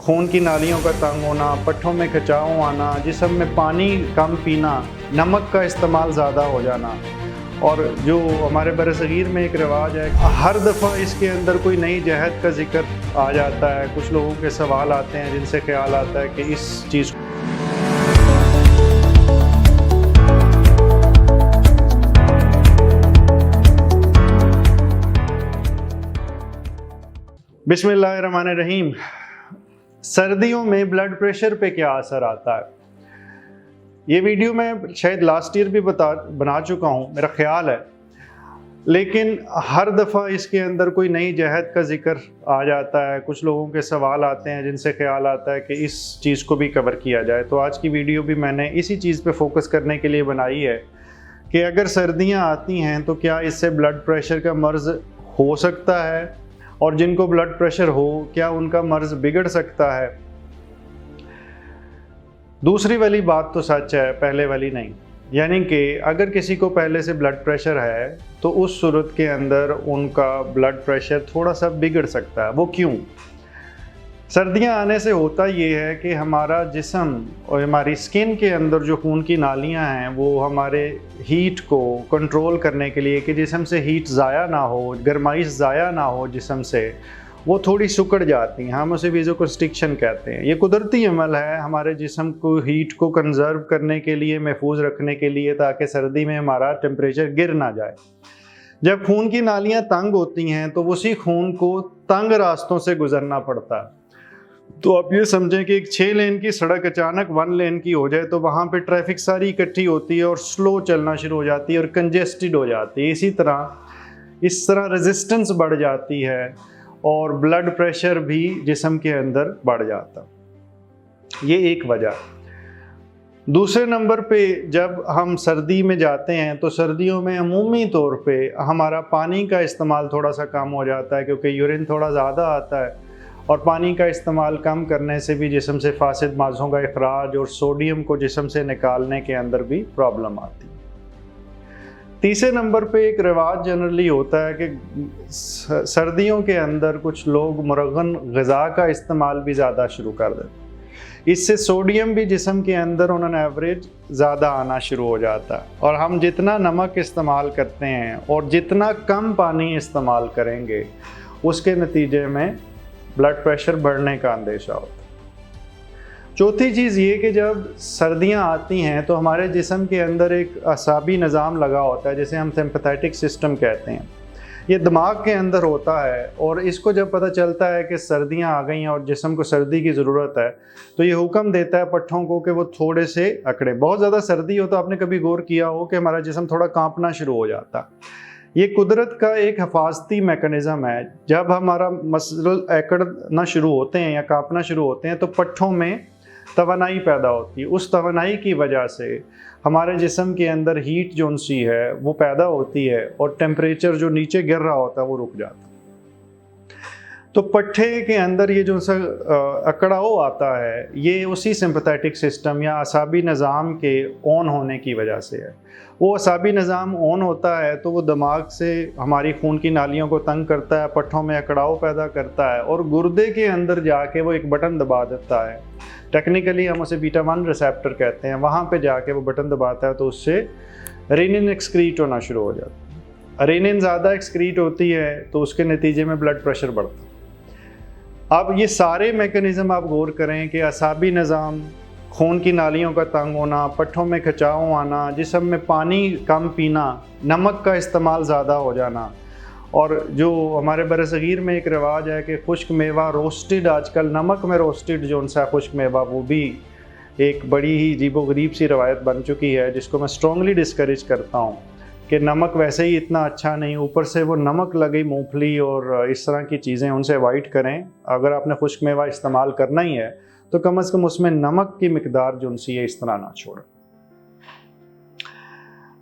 खून की नालियों का तंग होना, पट्ठों में खिंचाव आना, जिस्म में पानी कम पीना, नमक का इस्तेमाल ज़्यादा हो जाना। और जो हमारे बरसगीर में एक रिवाज है, हर दफ़ा इसके अंदर कोई नई जहद का जिक्र आ जाता है। कुछ लोगों के सवाल आते हैं जिनसे ख्याल आता है कि इस चीज़ बिस्मिल्लाहिर्रहमानिर्रहीम। सर्दियों में ब्लड प्रेशर पे क्या असर आता है, ये वीडियो मैं शायद लास्ट ईयर भी बना चुका हूँ, मेरा ख्याल है। लेकिन हर दफ़ा इसके अंदर कोई नई जहद का जिक्र आ जाता है। कुछ लोगों के सवाल आते हैं जिनसे ख्याल आता है कि इस चीज़ को भी कवर किया जाए। तो आज की वीडियो भी मैंने इसी चीज़ पे फोकस करने के लिए बनाई है कि अगर सर्दियाँ आती हैं तो क्या इससे ब्लड प्रेशर का मर्ज़ हो सकता है, और जिनको ब्लड प्रेशर हो क्या उनका मर्ज़ बिगड़ सकता है। दूसरी वाली बात तो सच है, पहले वाली नहीं। यानी कि अगर किसी को पहले से ब्लड प्रेशर है तो उस सूरत के अंदर उनका ब्लड प्रेशर थोड़ा सा बिगड़ सकता है। वो क्यों? सर्दियां आने से होता ये है कि हमारा जिस्म और हमारी स्किन के अंदर जो खून की नालियां हैं वो हमारे हीट को कंट्रोल करने के लिए, कि जिस्म से हीट ज़ाया ना हो, गर्माइश ज़ाया ना हो जिस्म से, वो थोड़ी सिकुड़ जाती हैं। हम उसे वेज़ोकंस्ट्रिक्शन कहते हैं। ये कुदरती अमल है हमारे जिस्म को हीट को कंजर्व करने के लिए, महफूज रखने के लिए, ताकि सर्दी में हमारा टेम्परेचर गिर ना जाए। जब खून की नालियाँ तंग होती हैं तो उसी खून को तंग रास्तों से गुजरना पड़ता है। तो आप ये समझें कि एक 6 लेन की सड़क अचानक 1 लेन की हो जाए तो वहाँ पे ट्रैफिक सारी इकट्ठी होती है और स्लो चलना शुरू हो जाती है और कंजेस्टेड हो जाती है। इस तरह रेजिस्टेंस बढ़ जाती है और ब्लड प्रेशर भी जिस्म के अंदर बढ़ जाता। ये एक वजह। दूसरे नंबर पे जब हम सर्दी में जाते हैं तो सर्दियों में अमूमी तौर पे हमारा पानी का इस्तेमाल थोड़ा सा कम हो जाता है, क्योंकि यूरिन थोड़ा ज़्यादा आता है और पानी का इस्तेमाल कम करने से भी जिस्म से फासिद माज़ों का इखराज और सोडियम को जिस्म से निकालने के अंदर भी प्रॉब्लम आती है। तीसरे नंबर पे एक रिवाज जनरली होता है कि सर्दियों के अंदर कुछ लोग मुरगन ग़िज़ा का इस्तेमाल भी ज़्यादा शुरू कर देते हैं। इससे सोडियम भी जिस्म के अंदर ऑन एवरेज ज़्यादा आना शुरू हो जाता है। और हम जितना नमक इस्तेमाल करते हैं और जितना कम पानी इस्तेमाल करेंगे उसके नतीजे में ब्लड प्रेशर बढ़ने का अंदेशा होता है। चौथी चीज़ ये कि जब सर्दियां आती हैं तो हमारे जिस्म के अंदर एक असाबी निज़ाम लगा होता है, जिसे हम सिंपैथेटिक सिस्टम कहते हैं। ये दिमाग के अंदर होता है और इसको जब पता चलता है कि सर्दियां आ गई हैं और जिस्म को सर्दी की ज़रूरत है तो ये हुक्म देता है पट्ठों को कि वो थोड़े से अकड़े। बहुत ज़्यादा सर्दी हो तो आपने कभी गौर किया हो कि हमारा जिस्म थोड़ा कांपना शुरू हो जाता है। ये कुदरत का एक हिफाजती मैकेनिज़्म है। जब हमारा मसल अकड़ना शुरू होते हैं या कांपना शुरू होते हैं तो पट्ठों में तवानाई पैदा होती है। उस तवानाई की वजह से हमारे जिस्म के अंदर हीट जो सी है वो पैदा होती है और टेम्परेचर जो नीचे गिर रहा होता है वो रुक जाता है। तो पट्ठे के अंदर ये जो सा अकड़ाव आता है ये उसी सिंपैथेटिक सिस्टम या असाबी निज़ाम के ऑन होने की वजह से है। वो असाबी निज़ाम ऑन होता है तो वो दिमाग से हमारी खून की नालियों को तंग करता है, पट्ठों में अकड़ाव पैदा करता है और गुर्दे के अंदर जाके वो एक बटन दबा देता है। टेक्निकली हम उसे बीटा 1 रिसेप्टर कहते हैं। वहाँ पे जाके वो बटन दबाता है तो उससे रेनिन एक्सक्रीट होना शुरू हो जाता है। रेनिन ज़्यादा एक्सक्रीट होती है तो उसके नतीजे में ब्लड प्रेशर बढ़ता है। अब ये सारे मैकेनिज़्म आप गौर करें कि असाबी निज़ाम, खून की नालियों का तंग होना, पट्ठों में खिंचाव आना, जिस्म में पानी कम पीना, नमक का इस्तेमाल ज़्यादा हो जाना, और जो हमारे बरसगीर में एक रिवाज है कि खुश्क मेवा रोस्टेड, आजकल नमक में रोस्टेड जो उनसा खुश्क मेवा, वो भी एक बड़ी ही अजीबोगरीब सी रवायत बन चुकी है, जिसको मैं स्ट्रॉन्गली डिस्करेज करता हूँ कि नमक वैसे ही इतना अच्छा नहीं, ऊपर से वो नमक लगी मूंगफली और इस तरह की चीज़ें, उनसे अवॉइड करें। अगर आपने खुश्क मेवा इस्तेमाल करना ही है तो कम से कम उसमें नमक की मिकदार जो उनसी है इस तरह ना छोड़ें।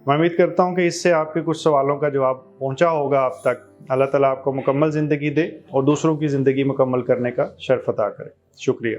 मैं उम्मीद करता हूँ कि इससे आपके कुछ सवालों का जवाब पहुँचा होगा आप तक। अल्लाह ताला आपको मुकम्मल ज़िंदगी दे और दूसरों की ज़िंदगी मुकम्मल करने का शर्फ अता करे। शुक्रिया।